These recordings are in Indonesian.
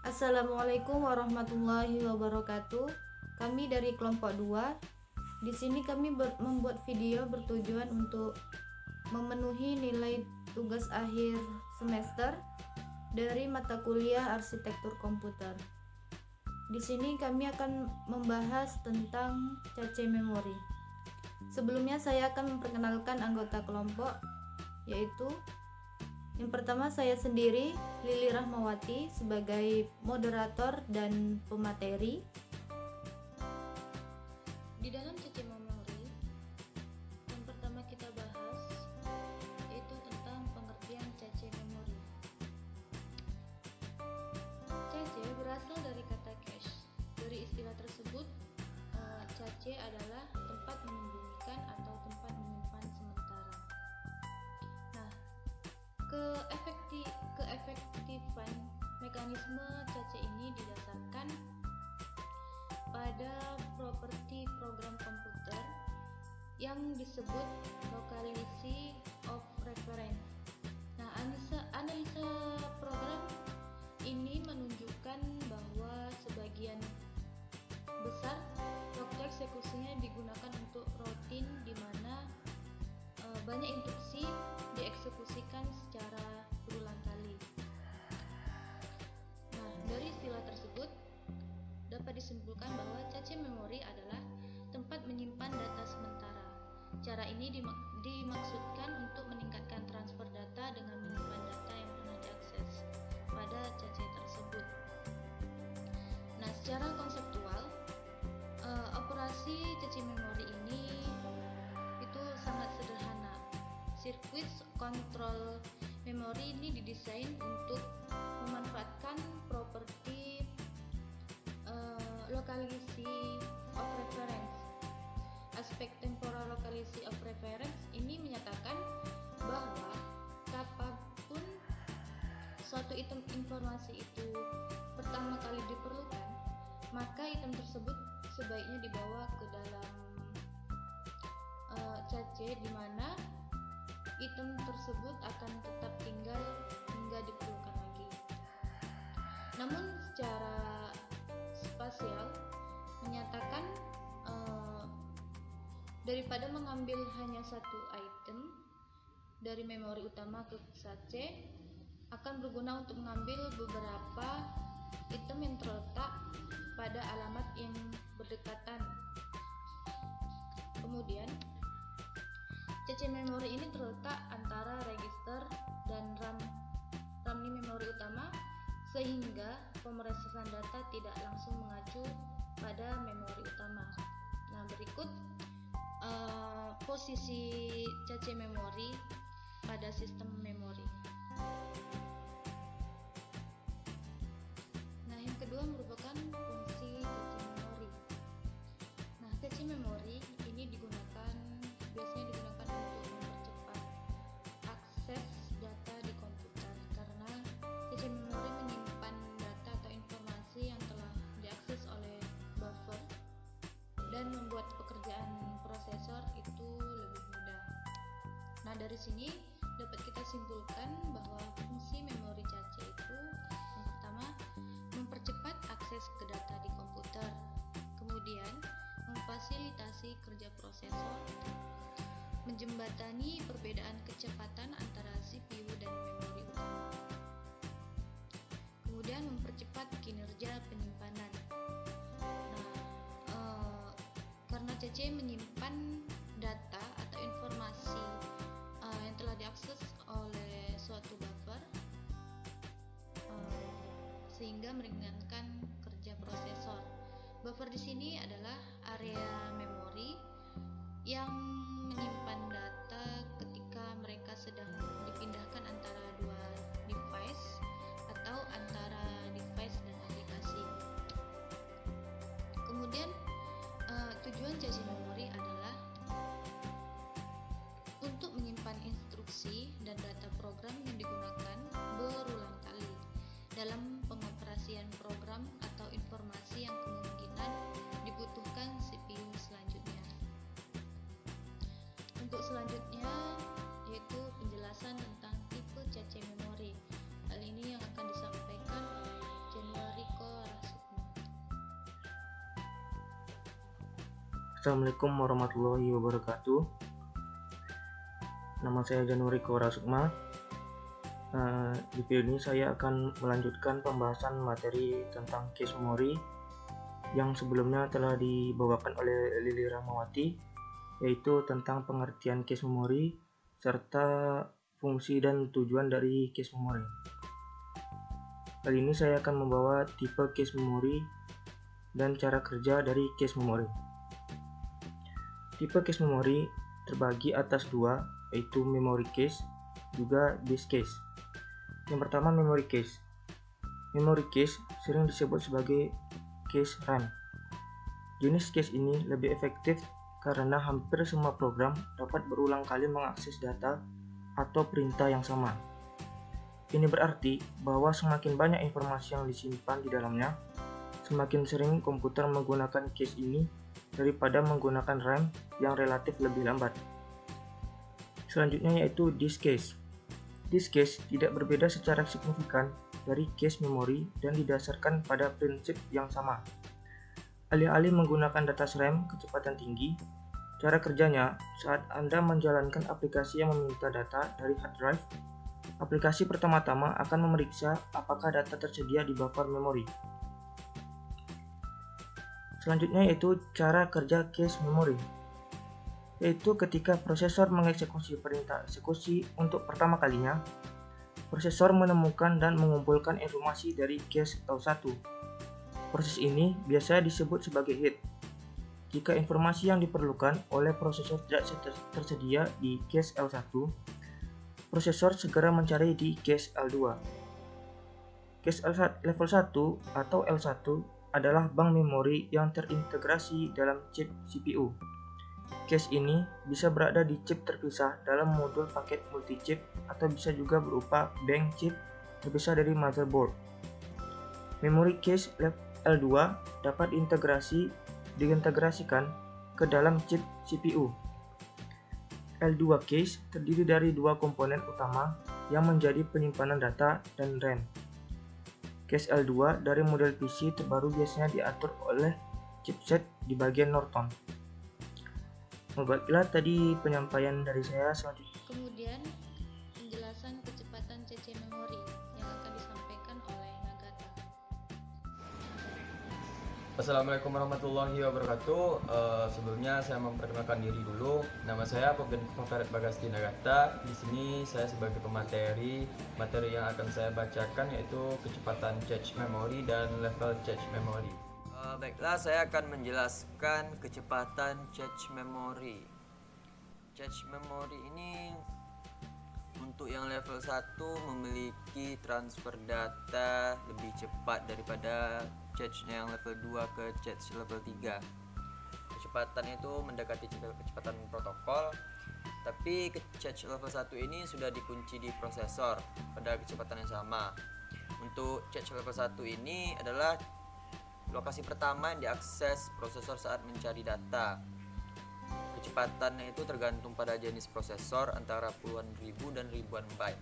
Assalamualaikum warahmatullahi wabarakatuh. Kami dari kelompok 2. Di sini kami membuat video bertujuan untuk memenuhi nilai tugas akhir semester dari mata kuliah arsitektur komputer. Di sini kami akan membahas tentang cache memori. Sebelumnya saya akan memperkenalkan anggota kelompok, yaitu yang pertama saya sendiri, Lili Rahmawati, sebagai moderator dan pemateri. Di dalam cache memori, yang pertama kita bahas yaitu tentang pengertian cache memori. Cache berasal dari kata cache. Dari istilah tersebut, cache adalah tempat menyembunyikan atau tempat menyimpan sementara. Nah, keefektifan mekanisme cache ini didasarkan pada properti program komputer yang disebut locality of reference. Nah, analisa program ini menunjukkan bahwa sebagian besar waktu eksekusinya digunakan untuk rutin, di mana banyak instruksi dieksekusikan secara berulang kali. Nah, dari istilah tersebut dapat disimpulkan bahwa cache memori adalah tempat menyimpan data sementara. Cara ini dimaksudkan untuk meningkatkan transfer data dengan menyimpan data yang pernah diakses pada cache tersebut. Nah, secara konseptual, operasi cache memori ini itu sangat sederhana. Sirkuit kontrol memori ini didesain untuk memanfaatkan properti locality of reference. Aspek temporal locality of reference ini menyatakan bahwa kapanpun suatu item informasi itu pertama kali diperlukan, maka item tersebut sebaiknya dibawa ke dalam cache, di mana item tersebut akan tetap tinggal hingga diperlukan lagi. Namun secara spasial menyatakan daripada mengambil hanya satu item dari memori utama ke cache, akan berguna untuk mengambil beberapa item yang terletak pada alamat yang berdekatan. Kemudian cache memori ini terletak antara register dan RAM di memori utama, sehingga pemrosesan data tidak langsung mengacu pada memori utama. Nah, berikut posisi cache memori pada sistem memori. Nah, yang kedua merupakan fungsi cache memori. Nah, cache memori ini biasanya digunakan untuk mempercepat akses data di komputer, karena cache memori menyimpan data atau informasi yang telah diakses oleh buffer dan membuat pekerjaan prosesor itu lebih mudah. Nah, dari sini dapat kita simpulkan bahwa fungsi memori cache itu yang pertama mempercepat akses ke data di komputer, kemudian memfasilitasi kerja prosesor, menjembatani perbedaan kecepatan antara CPU dan memori utama, kemudian mempercepat kinerja penyimpanan. Nah, karena cache menyimpan data atau informasi yang telah diakses oleh suatu buffer, sehingga meringankan kerja prosesor. Buffer di sini adalah area memori yang menyimpan data ketika mereka sedang dipindahkan antara dua device atau antara device dan aplikasi. Kemudian tujuan cache memori adalah untuk menyimpan instruksi dan data program yang digunakan berulang kali dalam pengoperasian program atau informasi yang kemungkinan dibutuhkan CPU selanjutnya. Untuk selanjutnya yaitu penjelasan tentang tipe cache memori. Hal ini yang akan disampaikan oleh Januari Assalamualaikum warahmatullahi wabarakatuh. Nama saya Januari Kora Sukma. Di video ini saya akan melanjutkan pembahasan materi tentang case memory yang sebelumnya telah dibawakan oleh Lili Rahmawati, yaitu tentang pengertian case memory serta fungsi dan tujuan dari case memory. Kali ini saya akan membawa tipe case memory dan cara kerja dari case memory. Tipe case memory terbagi atas dua, yaitu memory case juga disk case. Yang pertama, memory case. Memory case sering disebut sebagai case RAM. Jenis case ini lebih efektif karena hampir semua program dapat berulang kali mengakses data atau perintah yang sama. Ini berarti bahwa semakin banyak informasi yang disimpan di dalamnya, semakin sering komputer menggunakan case ini daripada menggunakan RAM yang relatif lebih lambat. Selanjutnya yaitu disk case. Disk case tidak berbeda secara signifikan dari case memory dan didasarkan pada prinsip yang sama. Alih-alih menggunakan data RAM kecepatan tinggi, cara kerjanya saat Anda menjalankan aplikasi yang meminta data dari hard drive, aplikasi pertama-tama akan memeriksa apakah data tersedia di buffer memori. Selanjutnya yaitu cara kerja cache memory, yaitu ketika prosesor mengeksekusi perintah eksekusi untuk pertama kalinya, prosesor menemukan dan mengumpulkan informasi dari cache L1. Proses ini biasa disebut sebagai head. Jika informasi yang diperlukan oleh prosesor tidak tersedia di cache L1, prosesor segera mencari di cache L2. Cache level 1 atau L1 adalah bank memori yang terintegrasi dalam chip CPU. Cache ini bisa berada di chip terpisah dalam modul paket multi-chip atau bisa juga berupa bank chip terpisah dari motherboard. Memori cache L2 dapat diintegrasikan ke dalam chip CPU. L2 cache terdiri dari dua komponen utama yang menjadi penyimpanan data dan RAM. Cache L2 dari model PC terbaru biasanya diatur oleh chipset di bagian Norton. Baiklah, tadi penyampaian dari saya. Selanjutnya, Kemudian penjelasan kecepatan CC memori yang akan disampaikan oleh Nagata. Assalamualaikum warahmatullahi wabarakatuh. Sebelumnya saya memperkenalkan diri dulu. Nama saya Farid Bagasti Nagata. Di sini saya sebagai pemateri. Materi yang akan saya bacakan yaitu kecepatan cache memory dan level cache memory. Baiklah, saya akan menjelaskan kecepatan cache memory. Cache memory ini untuk yang level 1 memiliki transfer data lebih cepat daripada cache yang level 2 ke cache level 3. Kecepatan itu mendekati kecepatan protokol, tapi cache level 1 ini sudah dikunci di prosesor pada kecepatan yang sama. Untuk cache level 1 ini adalah lokasi pertama yang diakses prosesor saat mencari data. Kecepatannya itu tergantung pada jenis prosesor, antara puluhan ribu dan ribuan byte.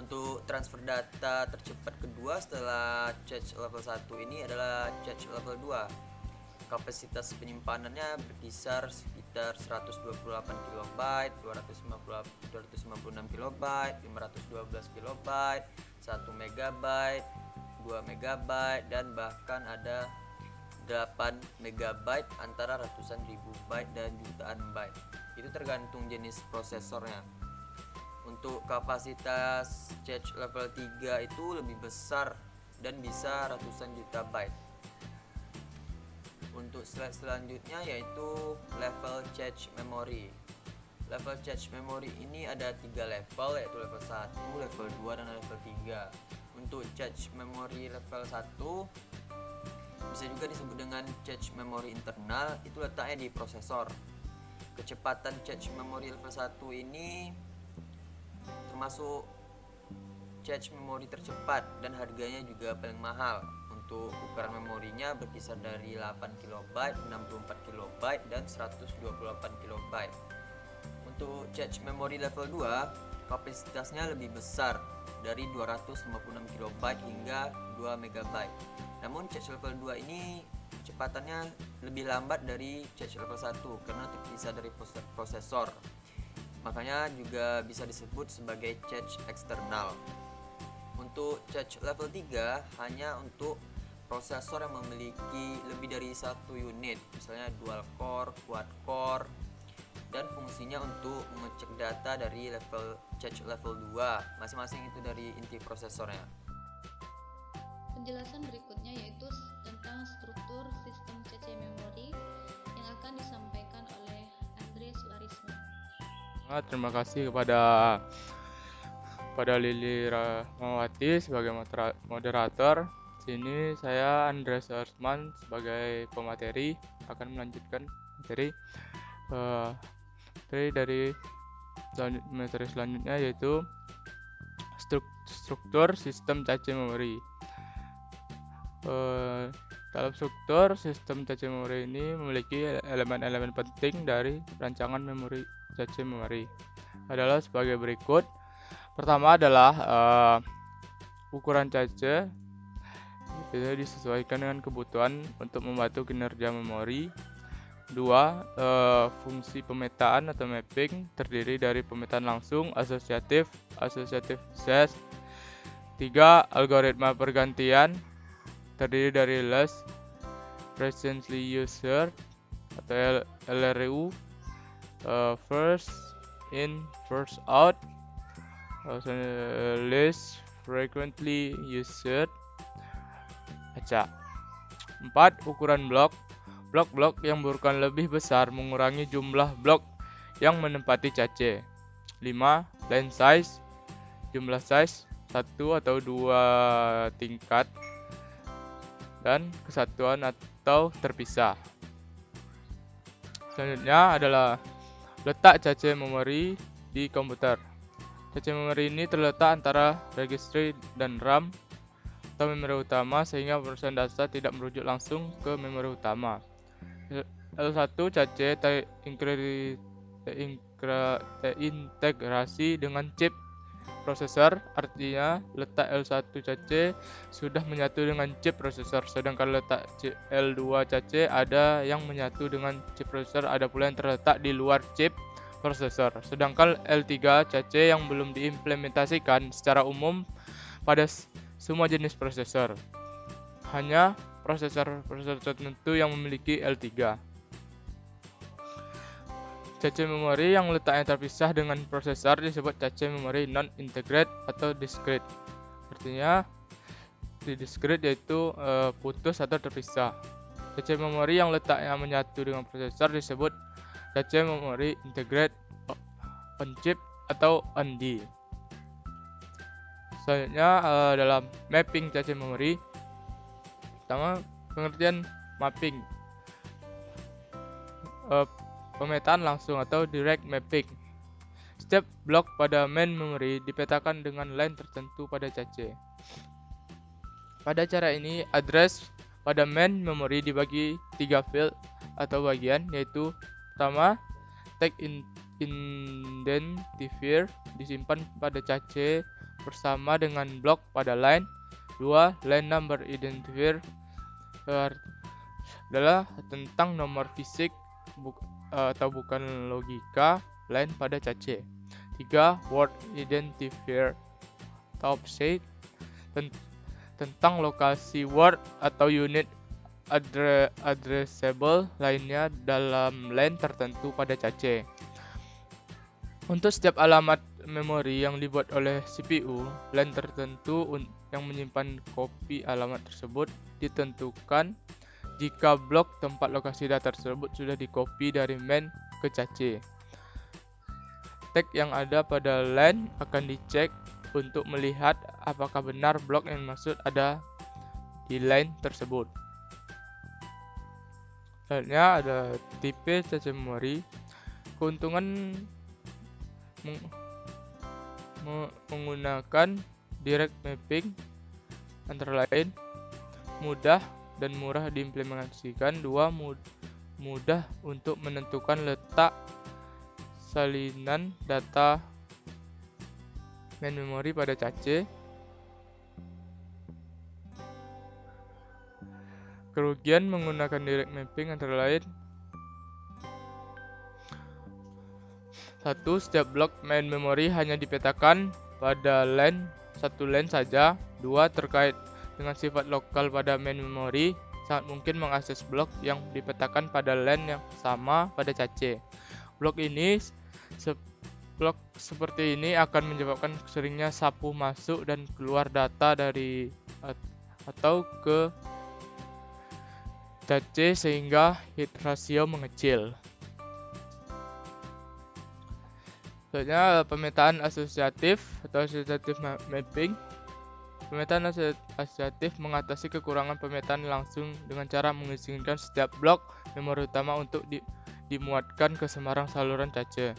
Untuk transfer data tercepat kedua setelah cache level 1 ini adalah cache level 2. Kapasitas penyimpanannya berkisar sekitar 128 KB, 256 KB, 512 KB, 1 MB, 2 MB, dan bahkan ada 8 MB antara ratusan ribu byte dan jutaan byte. Itu tergantung jenis prosesornya. Untuk kapasitas cache level 3 itu lebih besar dan bisa ratusan juta byte. Untuk slide selanjutnya yaitu level cache memory. Level cache memory ini ada 3 level, yaitu level 1, level 2, dan level 3. Untuk cache memory level 1 bisa juga disebut dengan cache memory internal, itu letaknya di prosesor. Kecepatan cache memory level 1 ini termasuk cache memory tercepat dan harganya juga paling mahal. Untuk ukuran memorinya berkisar dari 8 KB, 64 KB, dan 128 KB. Untuk cache memory level 2, kapasitasnya lebih besar dari 256 KB hingga 2 MB. Namun cache level 2 ini kecepatannya lebih lambat dari cache level 1 karena terpisah dari prosesor. Makanya juga bisa disebut sebagai cache eksternal. Untuk cache level 3 hanya untuk prosesor yang memiliki lebih dari satu unit, misalnya dual core, quad core, dan fungsinya untuk mengecek data dari level cache level 2 masing-masing itu dari inti prosesornya. Penjelasan berikutnya yaitu tentang struktur sistem cache memori yang akan disampaikan oleh Andre Sularisma. Terima kasih kepada Lili Rahmawati sebagai moderator. Sini saya Andreas Arsman sebagai pemateri akan melanjutkan materi. Dari materi selanjutnya yaitu struktur sistem cache memori. Dalam struktur sistem cache memori ini memiliki elemen-elemen penting dari rancangan memori cache memori adalah sebagai berikut. Pertama adalah ukuran cache, bisa disesuaikan dengan kebutuhan untuk membantu kinerja memori. 2. Fungsi pemetaan atau mapping terdiri dari pemetaan langsung, asosiatif set. 3. Algoritma pergantian terdiri dari last recently user atau LRU, first in first out, least frequently used. Acak. 4. Ukuran blok. Blok-blok yang berukuran lebih besar mengurangi jumlah blok yang menempati cache. 5. Line size. Jumlah size 1 atau 2 tingkat dan kesatuan atau terpisah. Selanjutnya adalah letak cache memori di komputer. Cache memori ini terletak antara registry dan RAM atau memori utama sehingga perusahaan data tidak merujuk langsung ke memori utama. L1 cache terintegrasi dengan chip prosesor, artinya letak L1 cache sudah menyatu dengan chip prosesor, sedangkan letak L2 cache ada yang menyatu dengan chip prosesor, ada pula yang terletak di luar chip prosesor. Sedangkan L3 cache yang belum diimplementasikan secara umum pada semua jenis prosesor. Hanya prosesor tertentu yang memiliki L3. Cache memori yang letaknya terpisah dengan prosesor disebut cache memori non-integrate atau discrete. Artinya di discrete yaitu putus atau terpisah. Cache memori yang letaknya menyatu dengan prosesor disebut cache memori integrate on chip atau OND. Selanjutnya dalam mapping cache memori. Pertama, pengertian mapping. Pemetaan langsung atau direct mapping. Setiap blok pada main memory dipetakan dengan line tertentu pada cache. Pada cara ini, address pada main memory dibagi 3 field atau bagian, yaitu pertama, tag identifier disimpan pada cache bersama dengan blok pada line. 2. Line number identifier adalah tentang nomor fisik atau bukan logika line pada cache. 3. Word identifier atau offset tentang lokasi word atau unit addressable lainnya dalam line tertentu pada cache. Untuk setiap alamat memori yang dibuat oleh CPU, line tertentu yang menyimpan kopi alamat tersebut ditentukan jika blok tempat lokasi data tersebut sudah dikopi dari main ke cache. Tag yang ada pada line akan dicek untuk melihat apakah benar blok yang dimaksud ada di line tersebut. Selanjutnya ada tipe cache memori. Keuntungan menggunakan direct mapping antara lain mudah dan murah diimplementasikan. 2. Mudah untuk menentukan letak salinan data main memori pada cache. Kerugian menggunakan direct mapping antara lain: 1. Setiap blok main memori hanya dipetakan pada satu LAN saja. 2. Terkait dengan sifat lokal pada main memori, sangat mungkin mengakses blok yang dipetakan pada LAN yang sama pada cache. Blok seperti ini akan menyebabkan seringnya sapu masuk dan keluar data dari atau ke cache sehingga hit ratio mengecil. Selanjutnya, pemetaan asosiatif atau associative mapping. Pemetaan asosiatif mengatasi kekurangan pemetaan langsung dengan cara mengizinkan setiap blok memori utama untuk dimuatkan ke sembarang saluran cache.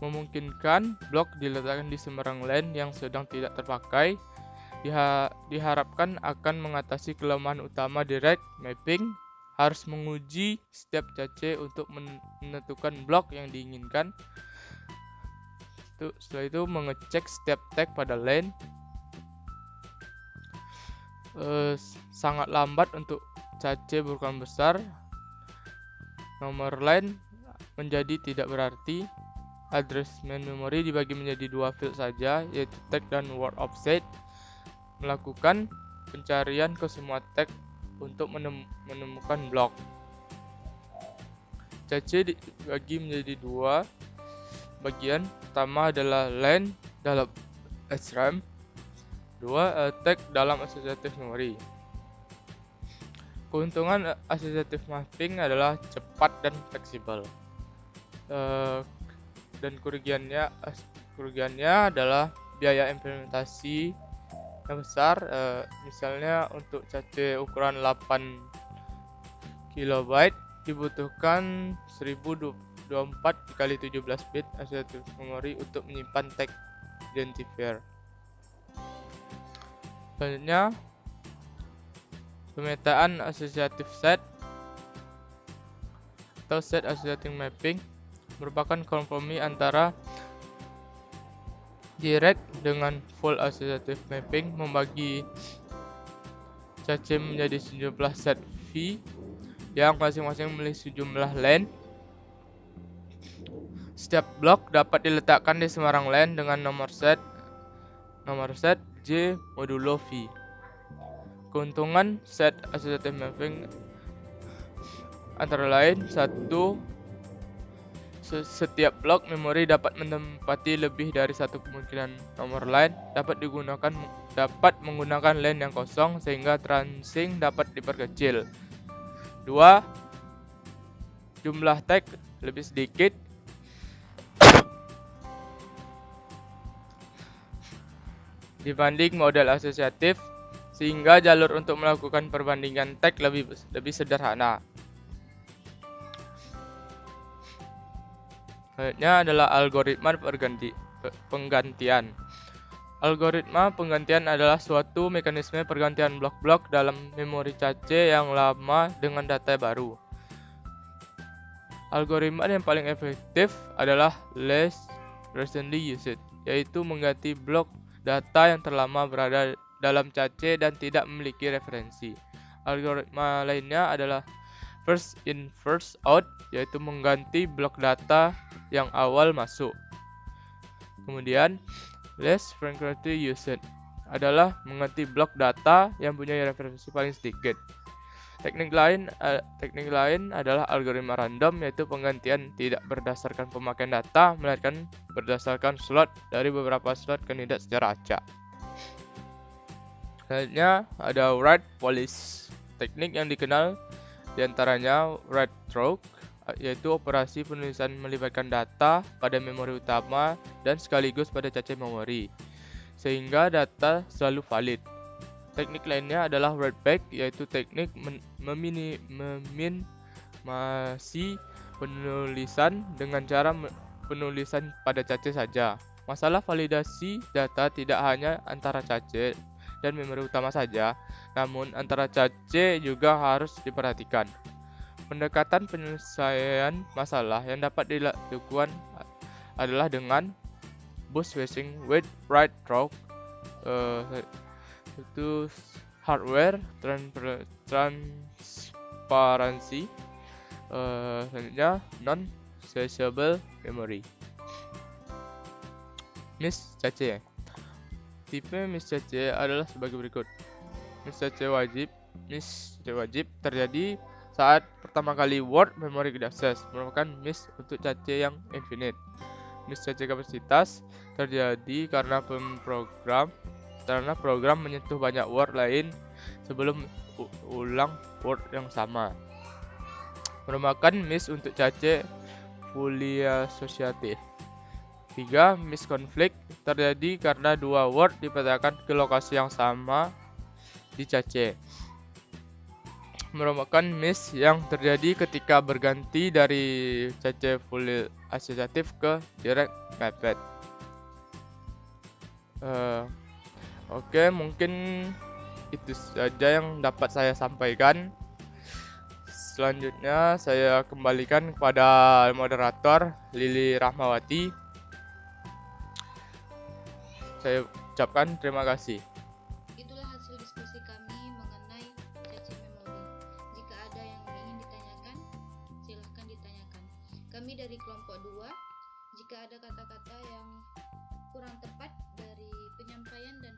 Memungkinkan blok diletakkan di sembarang LAN yang sedang tidak terpakai. Diharapkan akan mengatasi kelemahan utama direct mapping. Harus menguji setiap cache untuk menentukan blok yang diinginkan. Setelah itu mengecek setiap tag pada LAN. Sangat lambat untuk cache berukuran besar. Nomor LAN menjadi tidak berarti. Address main memory dibagi menjadi 2 field saja, yaitu tag dan word offset. Melakukan pencarian ke semua tag untuk menemukan blok. Cache dibagi menjadi 2 bagian. Pertama adalah LAN dalam SRAM. 2. Tag dalam associative memory. Keuntungan associative mapping adalah cepat dan fleksibel. Dan kerugiannya adalah biaya implementasi yang besar. Misalnya untuk cache ukuran 8 KB dibutuhkan 1024 x 17 bit associative memory untuk menyimpan tag identifier. Selanjutnya, pemetaan associative set atau set associative mapping merupakan kompromi antara direct dengan full associative mapping, membagi cache menjadi sejumlah set V yang masing-masing memiliki sejumlah LAN. Setiap blok dapat diletakkan di sembarang LAN dengan nomor set J modulo V. Keuntungan set associative mapping antara lain: 1. Setiap blok memori dapat menempati lebih dari satu kemungkinan nomor LAN, dapat menggunakan LAN yang kosong sehingga transing dapat diperkecil. 2. Jumlah tag lebih sedikit. Dibanding model asosiatif, sehingga jalur untuk melakukan perbandingan tag lebih sederhana. Selanjutnya adalah algoritma penggantian. Algoritma penggantian adalah suatu mekanisme pergantian blok-blok dalam memori cache yang lama dengan data baru. Algoritma yang paling efektif adalah least recently used, yaitu mengganti blok data yang terlama berada dalam cache dan tidak memiliki referensi. Algoritma lainnya adalah first in first out, yaitu mengganti blok data yang awal masuk. Kemudian least frequently used adalah mengganti blok data yang punya referensi paling sedikit. Teknik lain adalah algoritma random, yaitu penggantian tidak berdasarkan pemakaian data, melainkan berdasarkan slot dari beberapa slot kandidat secara acak. Selanjutnya ada write polish. Teknik yang dikenal diantaranya write stroke, yaitu operasi penulisan melibatkan data pada memori utama dan sekaligus pada cache memori, sehingga data selalu valid. Teknik lainnya adalah write back, yaitu teknik meminimasi penulisan dengan cara penulisan pada cache saja. Masalah validasi data tidak hanya antara cache dan memori utama saja, namun antara cache juga harus diperhatikan. Pendekatan penyelesaian masalah yang dapat dilakukan adalah dengan bootstrapping with write stroke, itu hardware, transparansi, selanjutnya non-searchable memory. Miscache. Tipe miscache adalah sebagai berikut. Miscache wajib terjadi saat pertama kali Word memori diakses, merupakan miss untuk cache yang infinite. Miscache kapasitas terjadi karena program menyentuh banyak Word lain sebelum ulang Word yang sama, merupakan miss untuk cache fully associative. 3. Miskonflik terjadi karena dua Word dipetakan ke lokasi yang sama di cache, merupakan miss yang terjadi ketika berganti dari cache fully associative ke direct mapped. Oke, mungkin itu saja yang dapat saya sampaikan. Selanjutnya saya kembalikan kepada moderator Lili Rahmawati. Saya ucapkan terima kasih. Itulah hasil diskusi kami mengenai cache memori. Jika ada yang ingin ditanyakan, silahkan ditanyakan. Kami dari kelompok 2, jika ada kata-kata yang kurang tepat dari penyampaian dan